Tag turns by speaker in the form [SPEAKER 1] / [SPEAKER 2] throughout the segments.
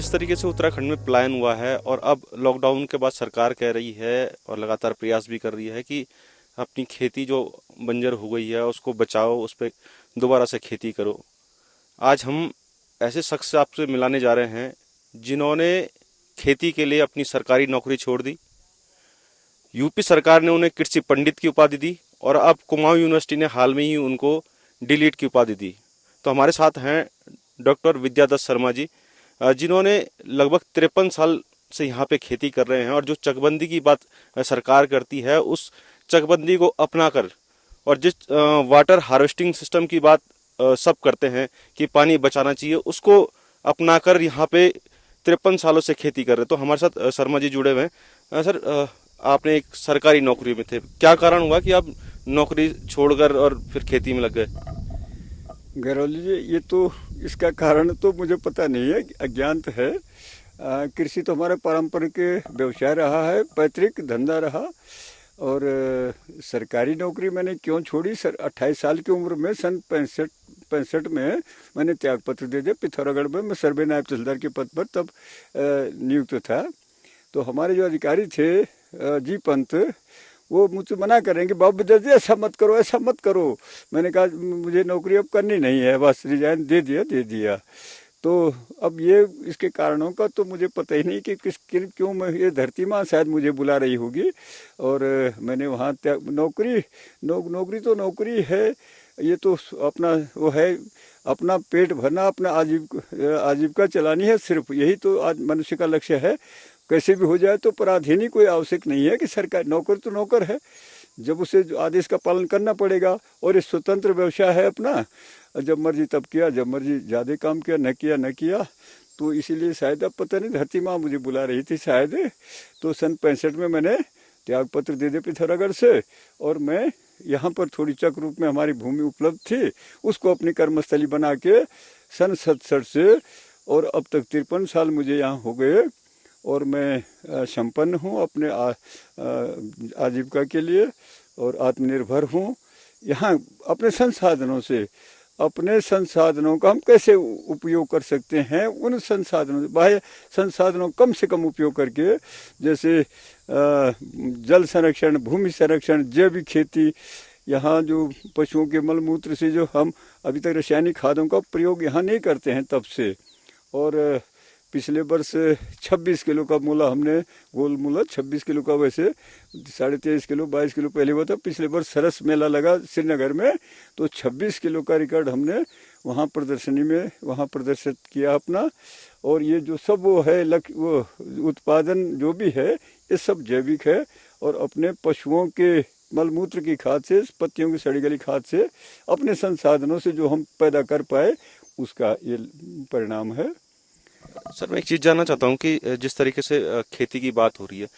[SPEAKER 1] जिस तरीके से उत्तराखंड में पलायन हुआ है और अब लॉकडाउन के बाद सरकार कह रही है और लगातार प्रयास भी कर रही है कि अपनी खेती जो बंजर हो गई है उसको बचाओ, उस पर दोबारा से खेती करो। आज हम ऐसे शख्स से आपसे मिलाने जा रहे हैं जिन्होंने खेती के लिए अपनी सरकारी नौकरी छोड़ दी। यूपी सरकार ने उन्हें कृषि पंडित की उपाधि दी और अब कुमाऊं यूनिवर्सिटी ने हाल में ही उनको डीलीट की उपाधि दी। तो हमारे साथ हैं डॉक्टर विद्यादत्त शर्मा जी, जिन्होंने लगभग 53 साल से यहाँ पे खेती कर रहे हैं और जो चकबंदी की बात सरकार करती है उस चकबंदी को अपनाकर और जिस वाटर हार्वेस्टिंग सिस्टम की बात सब करते हैं कि पानी बचाना चाहिए, उसको अपनाकर यहाँ पे 53 सालों से खेती कर रहे हैं। तो हमारे साथ शर्मा जी जुड़े हुए हैं। सर, आपने एक सरकारी नौकरी में थे, क्या कारण हुआ कि आप नौकरी छोड़कर और फिर खेती में लग गए?
[SPEAKER 2] गौरव जी, ये तो इसका कारण तो मुझे पता नहीं है, अज्ञात है। कृषि तो हमारा पारंपरिक व्यवसाय रहा है, पैतृक धंधा रहा। और सरकारी नौकरी मैंने क्यों छोड़ी? 28 साल की उम्र में सन 65 में मैंने त्याग पत्र दे दिया। पिथौरागढ़ में मैं सर्वे नायब तहसीलदार के पद पर तब नियुक्त था। तो हमारे जो अधिकारी थे जी पंत, वो मुझसे मना करेंगे, बाबू दर्जी ऐसा मत करो, ऐसा मत करो। मैंने कहा मुझे नौकरी अब करनी नहीं है, बस रिजाइन दे दिया। तो अब ये इसके कारणों का तो मुझे पता ही नहीं कि क्यों मैं ये धरती माँ शायद मुझे बुला रही होगी। और मैंने वहाँ नौकरी तो नौकरी है, ये तो अपना वो है, अपना पेट भरना, अपना आजीविका चलानी है, सिर्फ यही तो आज मनुष्य का लक्ष्य है। कैसे भी हो जाए तो पराधीन ही कोई आवश्यक नहीं है कि सरकार, नौकर तो नौकर है, जब उसे आदेश का पालन करना पड़ेगा। और ये स्वतंत्र व्यवसाय है अपना, जब मर्जी तब किया, जब मर्जी ज़्यादा काम किया, न किया। तो इसीलिए शायद अब पता नहीं धरती माँ मुझे बुला रही थी शायद। तो सन 65 में मैंने त्याग पत्र दे दिया पिथौरागढ़ से, और मैं यहाँ पर थोड़ी चक रूप में हमारी भूमि उपलब्ध थी, उसको अपनी कर्मस्थली बना के सन 67 से, और अब तक 53 साल मुझे यहाँ हो गए। और मैं संपन्न हूँ अपने आजीविका के लिए, और आत्मनिर्भर हूँ। यहाँ अपने संसाधनों का हम कैसे उपयोग कर सकते हैं, उन संसाधनों, बाह्य संसाधनों कम से कम उपयोग करके, जैसे जल संरक्षण, भूमि संरक्षण, जैविक खेती। यहाँ जो पशुओं के मलमूत्र से जो हम अभी तक रासायनिक खादों का प्रयोग यहाँ नहीं करते हैं तब से। और पिछले वर्ष 26 किलो का मूला हमने, गोल मूला 26 किलो का, वैसे 23.5 किलो 22 किलो पहले हुआ था। पिछले वर्ष सरस मेला लगा श्रीनगर में, तो 26 किलो का रिकॉर्ड हमने वहाँ प्रदर्शनी में वहाँ प्रदर्शित किया अपना। और ये जो सब वो है वो उत्पादन जो भी है, ये सब जैविक है, और अपने पशुओं के मलमूत्र की खाद से, पत्तियों की सड़ी गली खाद से, अपने संसाधनों से जो हम पैदा कर पाए, उसका ये परिणाम है।
[SPEAKER 1] सर, मैं एक चीज़ जानना चाहता हूँ कि जिस तरीके से खेती की बात हो रही है,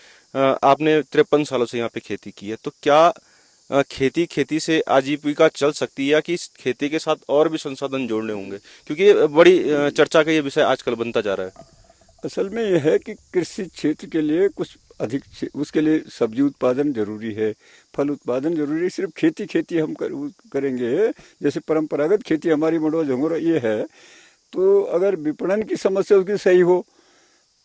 [SPEAKER 1] आपने 53 सालों से यहाँ पे खेती की है, तो क्या खेती से आजीविका चल सकती है या कि इस खेती के साथ और भी संसाधन जोड़ने होंगे? क्योंकि ये बड़ी चर्चा का ये विषय आजकल बनता जा रहा है।
[SPEAKER 2] असल में यह है कि कृषि क्षेत्र के लिए कुछ अधिक, उसके लिए सब्जी उत्पादन जरूरी है, फल उत्पादन जरूरी है। सिर्फ खेती हम करेंगे, जैसे परंपरागत खेती हमारी मड़वा झंगोरा ये है, तो अगर विपणन की समस्या उसकी सही हो,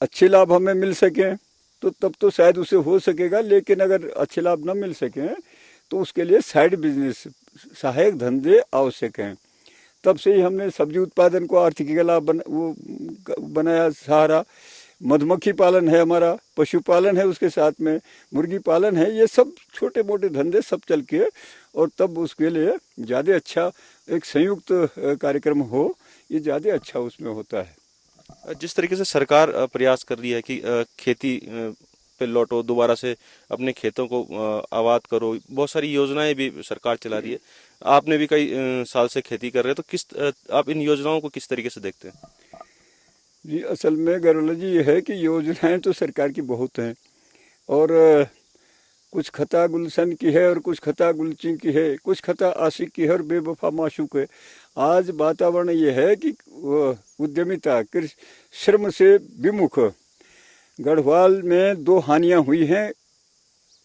[SPEAKER 2] अच्छे लाभ हमें मिल सकें, तो तब तो शायद उसे हो सकेगा। लेकिन अगर अच्छे लाभ न मिल सकें तो उसके लिए साइड बिजनेस, सहायक धंधे आवश्यक हैं। तब से ही हमने सब्जी उत्पादन को आर्थिक लाभ बनाया सहारा। मधुमक्खी पालन है हमारा, पशुपालन है, उसके साथ में मुर्गी पालन है। ये सब छोटे मोटे धंधे सब चल के, और तब उसके लिए ज़्यादा अच्छा एक संयुक्त कार्यक्रम हो, ये ज़्यादा अच्छा उसमें होता है।
[SPEAKER 1] जिस तरीके से सरकार प्रयास कर रही है कि खेती पे लौटो, दोबारा से अपने खेतों को आबाद करो, बहुत सारी योजनाएं भी सरकार चला रही है। आपने भी कई साल से खेती कर रहे हैं, तो आप इन योजनाओं को किस तरीके से देखते हैं?
[SPEAKER 2] जी, असल में गौरव जी ये है कि योजनाएं तो सरकार की बहुत हैं, और कुछ खता गुलशन की है, और कुछ खता गुलचिंग की है, कुछ खता आशिक की है, और बेवफा माशूक है। आज वातावरण ये है कि उद्यमिता, श्रम से विमुख। गढ़वाल में 2 हानियां हुई हैं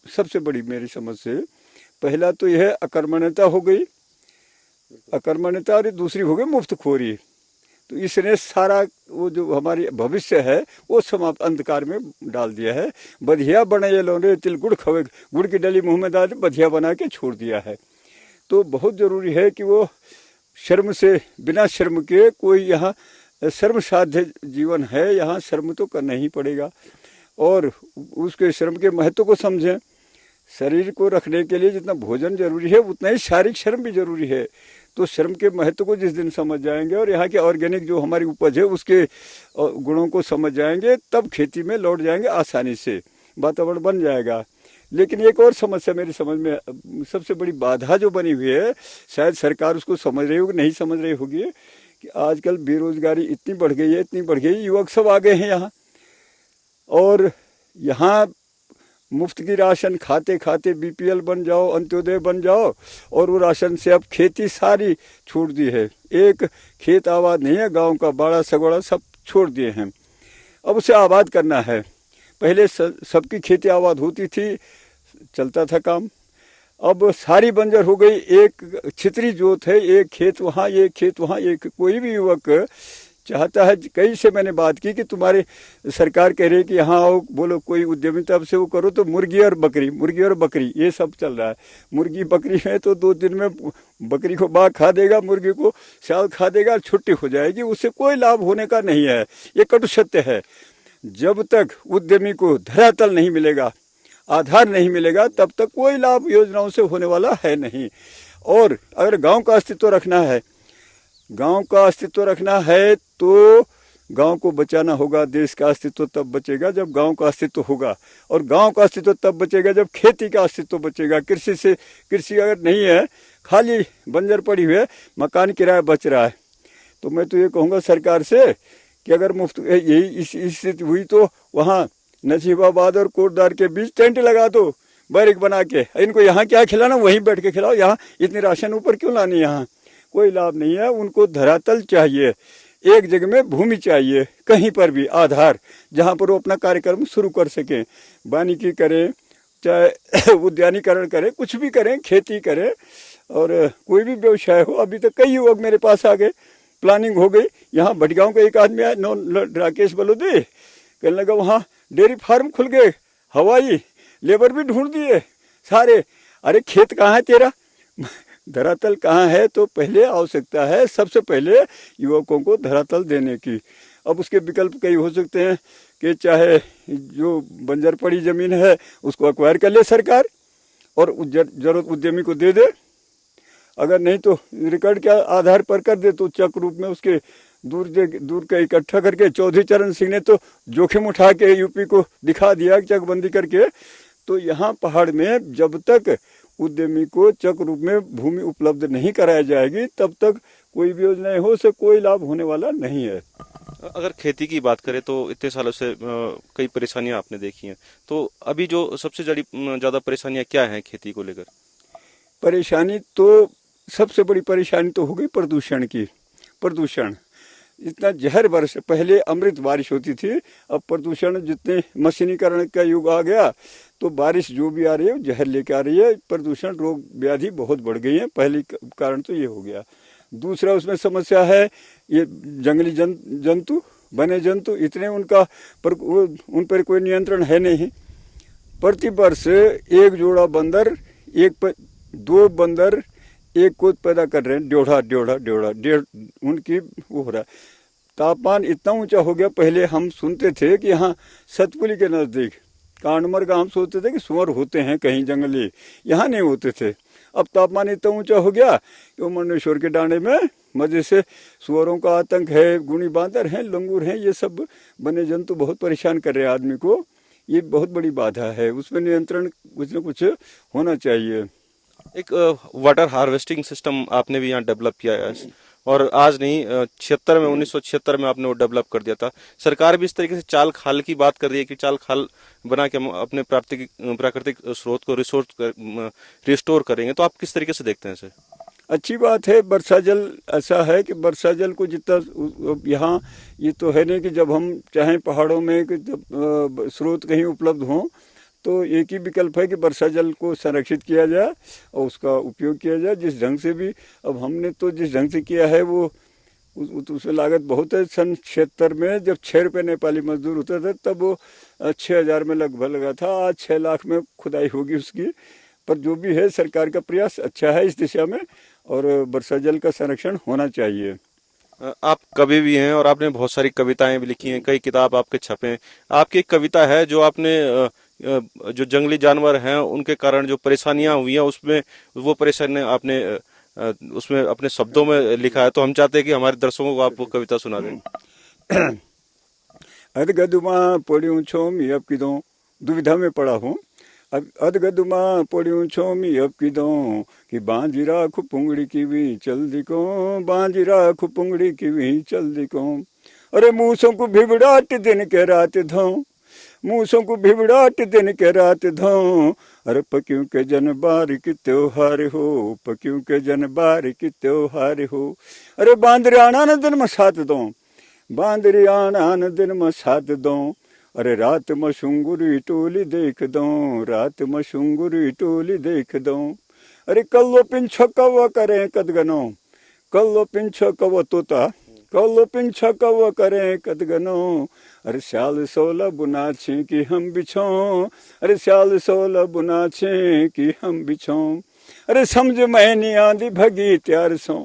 [SPEAKER 2] सबसे बड़ी मेरी समझ से। पहला तो यह अकर्मण्यता हो गई, अकर्मण्यता, और दूसरी हो गई मुफ्तखोरी। तो तो इसने सारा वो जो हमारी भविष्य है वो समाप्त अंधकार में डाल दिया है। बधिया बने ये लोने तिल गुड़ खवे, गुड़ की डली मुंह में डाल बधिया बना के छोड़ दिया है। तो बहुत ज़रूरी है कि वो शर्म से, बिना शर्म के, कोई यहाँ शर्म साध्य जीवन है, यहाँ शर्म तो करना ही पड़ेगा और उसके श्रम के महत्व को समझें। शरीर को रखने के लिए जितना भोजन जरूरी है उतना ही शारीरिक श्रम भी जरूरी है। तो श्रम के महत्व को जिस दिन समझ जाएंगे और यहाँ के ऑर्गेनिक जो हमारी उपज है उसके गुणों को समझ जाएंगे, तब खेती में लौट जाएंगे आसानी से, वातावरण बन जाएगा। लेकिन एक और समस्या मेरी समझ में सबसे बड़ी बाधा जो बनी हुई है, शायद सरकार उसको समझ रही होगी, नहीं समझ रही होगी, कि आजकल बेरोजगारी इतनी बढ़ गई है, इतनी बढ़ गई, युवक सब आ गए हैं यहाँ और यहाँ मुफ्त की राशन खाते खाते बीपीएल बन जाओ, अंत्योदय बन जाओ और वो राशन से अब खेती सारी छोड़ दी है। एक खेत आबाद नहीं है, गांव का बाड़ा सगोड़ा सब छोड़ दिए हैं। अब उसे आबाद करना है। पहले सबकी खेती आबाद होती थी, चलता था काम। अब सारी बंजर हो गई, एक छितरी जोत है, एक खेत वहाँ, एक खेत वहाँ। एक कोई भी युवक चाहता है, कई से मैंने बात की कि तुम्हारे सरकार कह रही है कि यहाँ आओ, बोलो कोई उद्यमिता से वो करो, तो मुर्गी और बकरी ये सब चल रहा है। मुर्गी बकरी है तो 2 दिन में बकरी को बाघ खा देगा, मुर्गी को सियाल खा देगा, छुट्टी हो जाएगी, उससे कोई लाभ होने का नहीं है। ये कटु सत्य है। जब तक उद्यमी को धरातल नहीं मिलेगा, आधार नहीं मिलेगा, तब तक कोई लाभ योजनाओं से होने वाला है नहीं। और अगर गाँव का अस्तित्व रखना है, गांव का अस्तित्व रखना है तो गांव को बचाना होगा। देश का अस्तित्व तब बचेगा जब गांव का अस्तित्व होगा, और गांव का अस्तित्व तब बचेगा जब खेती का अस्तित्व बचेगा। कृषि अगर नहीं है, खाली बंजर पड़ी हुई है, मकान किराया बच रहा है, तो मैं तो ये कहूँगा सरकार से कि अगर मुफ्त यही स्थिति हुई तो वहाँ नजीबाबाद और कोटद्वार के बीच टेंट लगा दो, बैरक बना के। इनको यहाँ क्या खिलाना, वहीं बैठ के खिलाओ। यहाँ इतनी राशन ऊपर क्यों लानी, यहाँ कोई लाभ नहीं है। उनको धरातल चाहिए, एक जगह में भूमि चाहिए, कहीं पर भी आधार, जहाँ पर वो अपना कार्यक्रम शुरू कर सकें। वानिकी करें, चाहे उद्यानीकरण करें, कुछ भी करें, खेती करें और कोई भी व्यवसाय हो। अभी तक कई युवक मेरे पास आ गए, प्लानिंग हो गई। यहाँ भटगांव का एक आदमी आया, राकेश बलोदे, कहने लगा वहाँ डेयरी फार्म खुल गए, हवाई लेबर भी ढूंढ दिए सारे। अरे खेत कहाँ है तेरा, धरातल कहाँ है? तो पहले आवश्यकता है सबसे पहले युवकों को धरातल देने की। अब उसके विकल्प कई हो सकते हैं कि चाहे जो बंजर पड़ी जमीन है उसको एक्वायर कर ले सरकार और जरूरत उद्यमी को दे दे, अगर नहीं तो रिकॉर्ड के आधार पर कर दे, तो चक रूप में उसके दूर का इकट्ठा करके। चौधरी चरण सिंह ने तो जोखिम उठा के यूपी को दिखा दिया चकबंदी करके। तो यहाँ पहाड़ में जब तक उद्यमी को चक रूप में भूमि उपलब्ध नहीं कराई जाएगी, तब तक कोई भी योजना हो से कोई लाभ होने वाला नहीं है।
[SPEAKER 1] अगर खेती की बात करें तो इतने सालों से कई परेशानियां आपने देखी हैं, तो अभी जो सबसे ज़्यादा परेशानियां क्या हैं खेती को लेकर?
[SPEAKER 2] परेशानी तो सबसे बड़ी परेशानी तो हो गई प्रदूषण की। प्रदूषण इतना जहर बरस, पहले अमृत बारिश होती थी, अब प्रदूषण, जितने मशीनीकरण का युग आ गया तो बारिश जो भी आ रही है जहर लेके आ रही है। प्रदूषण, रोग व्याधि बहुत बढ़ गई है। पहली कारण तो ये हो गया। दूसरा उसमें समस्या है ये जंगली जंतु, वन्य जंतु, इतने उन पर कोई नियंत्रण है नहीं। प्रति वर्ष एक जोड़ा बंदर, 2 बंदर एक को पैदा कर रहे हैं, डेढ़ उनकी वो हो रहा है। तापमान इतना ऊंचा हो गया। पहले हम सुनते थे कि यहाँ सतपुली के नज़दीक कांडमर गांव हम सोचते थे कि सुअर होते हैं कहीं जंगली, यहाँ नहीं होते थे। अब तापमान इतना ऊंचा हो गया कि मनेश्वर के डांडे में मजे से सुअरों का आतंक है, गुणी बांदर हैं, लंगूर हैं, ये सब वन्य जंतु बहुत परेशान कर रहे हैं आदमी को। ये बहुत बड़ी बाधा है, उसमें नियंत्रण कुछ न कुछ होना चाहिए।
[SPEAKER 1] एक वाटर हार्वेस्टिंग सिस्टम आपने भी यहाँ डेवलप किया है, और आज नहीं 1976 में आपने वो डेवलप कर दिया था। सरकार भी इस तरीके से चाल खाल की बात कर रही है कि चाल खाल बना के हम अपने प्राकृतिक स्रोत को रिस्टोर करेंगे, तो आप किस तरीके से देखते हैं इसे?
[SPEAKER 2] अच्छी बात है। वर्षा जल ऐसा है कि वर्षा जल को जितना यहाँ, ये तो है नहीं कि जब हम चाहें पहाड़ों में कि जब स्रोत कहीं उपलब्ध हों तो एक ही विकल्प है कि वर्षा जल को संरक्षित किया जाए और उसका उपयोग किया जाए जिस ढंग से भी। अब हमने तो जिस ढंग से किया है वो उसमें लागत बहुत है। सन 76 में जब 6 रुपये नेपाली मजदूर होता था तब वो 6,000 में लगभग लगा था। आज 6 लाख में खुदाई होगी उसकी। पर जो भी है सरकार का प्रयास अच्छा है इस दिशा में, और वर्षा जल का संरक्षण होना चाहिए।
[SPEAKER 1] आप कवि भी हैं और आपने बहुत सारी कविताएं भी लिखी हैं, कई किताब आपके छपे हैं। आपकी एक कविता है जो आपने जो जंगली जानवर हैं उनके कारण जो परेशानियां हुई हैं उसमें वो परेशानी आपने उसमें अपने शब्दों में लिखा है, तो हम चाहते हैं कि हमारे दर्शकों को आप वो कविता सुना दें।
[SPEAKER 2] अदगदुमा पढ़्यूं छोम अब किदों, दुविधा में पड़ा हूँ। अदगदुमा पढ़्यूं छोम अब किदों कि बांझी राख पुंगड़ी की भी चल दिको, बांझी राख पुंगड़ी की भी चल दिको। अरे मूसों को भिबड़ाट दिन के रात धो, मूसों को भिबड़ाट दिन के रात धो। अरे पक्यों के जनबार की त्योहार हो, पक्यों के जनबार की त्योहार हो। अरे बांदरियाना न दिन में साथ दो, बांदरियाना न दिन में साथ दो। अरे रात में सुंगुरी टोली देख दो, रात में सुंगुरी टोली देख दो। अरे कल्लो पिंछो कव्वा करें कदगनो, कल्लो पिंछो कव्वा तोता, कल्लो पिंछो कव्वा करें कदगनो। अरे स्याल सोला बुना छे कि हम बिछो, अरे स्याल सोला बुना छे कि हम बिछो। अरे समझ मैनी आंधी भगी त्यार सो,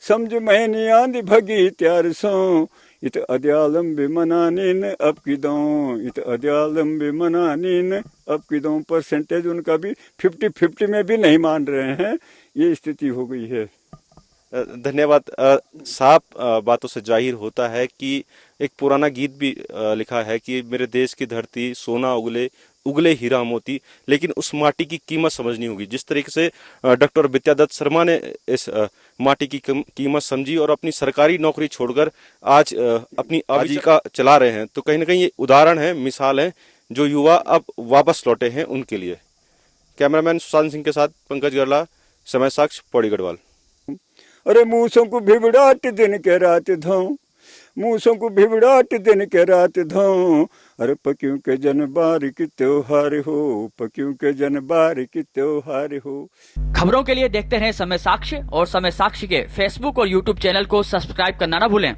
[SPEAKER 2] समझ मैनी आंधी भगी त्यार सो। इत अद्यालम भी मनानीन अब की दो, इत अद्यालम भी मनानीन अब की दो। परसेंटेज उनका भी 50-50 में भी नहीं मान रहे हैं, ये स्थिति हो गई है।
[SPEAKER 1] धन्यवाद। साफ बातों से जाहिर होता है कि एक पुराना गीत भी लिखा है कि मेरे देश की धरती सोना उगले, उगले हीरा मोती, लेकिन उस माटी की कीमत समझनी होगी। जिस तरीके से डॉक्टर विद्यादत्त शर्मा ने इस माटी की कीमत समझी और अपनी सरकारी नौकरी छोड़कर आज अपनी आजीविका चला रहे हैं, तो कहीं ना कहीं ये उदाहरण है, मिसाल है, जो युवा अब वापस लौटे हैं उनके लिए। कैमरामैन सुशांत सिंह के साथ पंकज गर्ला, समय साक्ष्य, पौड़ी गढ़वाल।
[SPEAKER 2] अरे मूसों को भिबड़ाट दिन के रात धो, मूसों को भिबड़ाट दिन के रात धो। अरे पक्यों के जनबार की त्योहार हो, पक्यों के जनबार की त्योहार हो।
[SPEAKER 3] खबरों के लिए देखते रहें समय साक्ष्य, और समय साक्ष्य के फेसबुक और यूट्यूब चैनल को सब्सक्राइब करना ना भूलें।